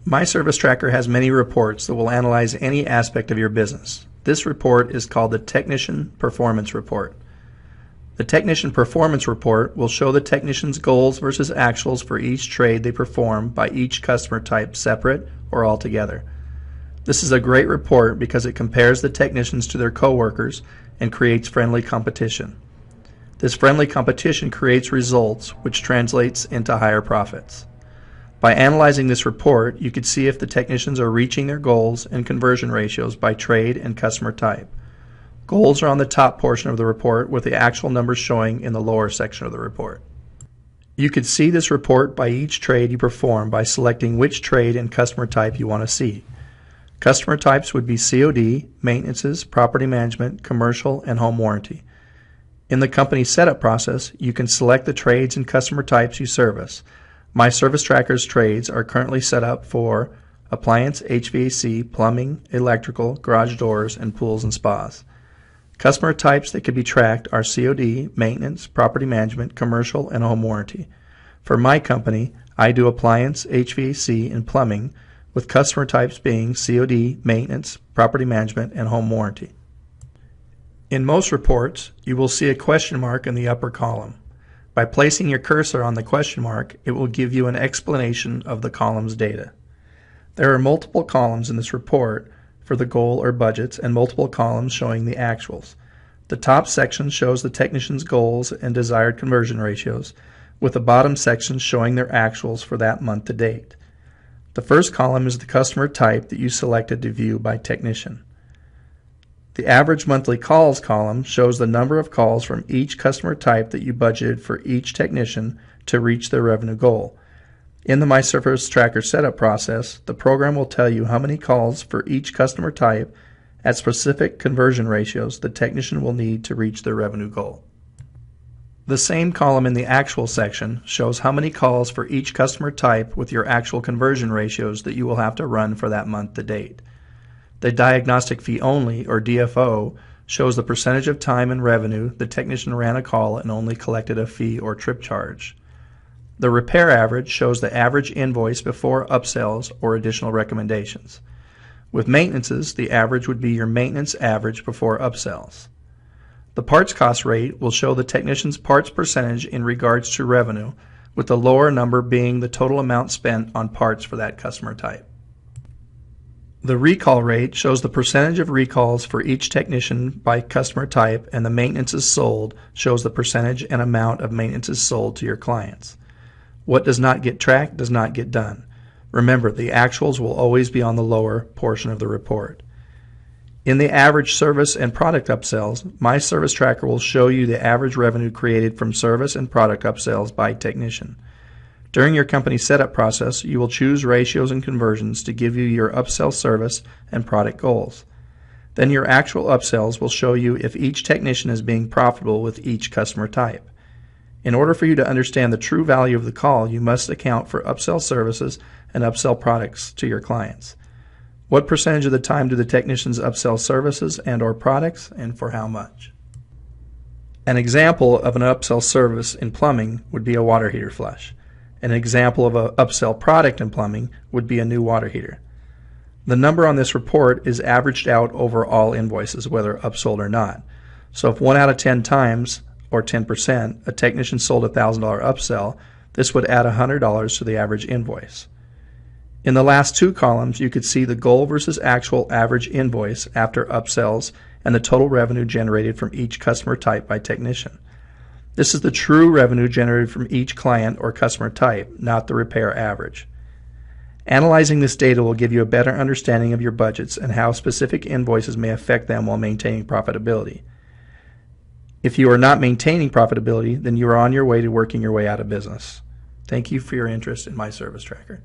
My Service Tracker has many reports that will analyze any aspect of your business. This report is called the Technician Performance Report. The Technician Performance Report will show the technician's goals versus actuals for each trade they perform by each customer type separate or all together. This is a great report because it compares the technicians to their coworkers and creates friendly competition. This friendly competition creates results which translates into higher profits. By analyzing this report, you can see if the technicians are reaching their goals and conversion ratios by trade and customer type. Goals are on the top portion of the report with the actual numbers showing in the lower section of the report. You can see this report by each trade you perform by selecting which trade and customer type you want to see. Customer types would be COD, maintenances, property management, commercial, and home warranty. In the company setup process, you can select the trades and customer types you service. My Service Tracker's trades are currently set up for appliance, HVAC, plumbing, electrical, garage doors, and pools and spas. Customer types that can be tracked are COD, maintenance, property management, commercial, and home warranty. For my company, I do appliance, HVAC, and plumbing, with customer types being COD, maintenance, property management, and home warranty. In most reports, you will see a question mark in the upper column. By placing your cursor on the question mark, it will give you an explanation of the column's data. There are multiple columns in this report for the goal or budgets and multiple columns showing the actuals. The top section shows the technician's goals and desired conversion ratios, with the bottom section showing their actuals for that month to date. The first column is the customer type that you selected to view by technician. The average monthly calls column shows the number of calls from each customer type that you budgeted for each technician to reach their revenue goal. In the My Service Tracker setup process, the program will tell you how many calls for each customer type at specific conversion ratios the technician will need to reach their revenue goal. The same column in the actual section shows how many calls for each customer type with your actual conversion ratios that you will have to run for that month to date. The diagnostic fee only, or DFO, shows the percentage of time and revenue the technician ran a call and only collected a fee or trip charge. The repair average shows the average invoice before upsells or additional recommendations. With maintenances, the average would be your maintenance average before upsells. The parts cost rate will show the technician's parts percentage in regards to revenue, with the lower number being the total amount spent on parts for that customer type. The recall rate shows the percentage of recalls for each technician by customer type, and the maintenances sold shows the percentage and amount of maintenances sold to your clients. What does not get tracked does not get done. Remember, the actuals will always be on the lower portion of the report. In the average service and product upsells, My Service Tracker will show you the average revenue created from service and product upsells by technician. During your company setup process, you will choose ratios and conversions to give you your upsell service and product goals. Then your actual upsells will show you if each technician is being profitable with each customer type. In order for you to understand the true value of the call, you must account for upsell services and upsell products to your clients. What percentage of the time do the technicians upsell services and/or products, and for how much? An example of an upsell service in plumbing would be a water heater flush. An example of an upsell product in plumbing would be a new water heater. The number on this report is averaged out over all invoices, whether upsold or not. So if 1 out of 10 times, or 10%, a technician sold a $1,000 upsell, this would add $100 to the average invoice. In the last two columns, you could see the goal versus actual average invoice after upsells and the total revenue generated from each customer type by technician. This is the true revenue generated from each client or customer type, not the repair average. Analyzing this data will give you a better understanding of your budgets and how specific invoices may affect them while maintaining profitability. If you are not maintaining profitability, then you are on your way to working your way out of business. Thank you for your interest in My Service Tracker.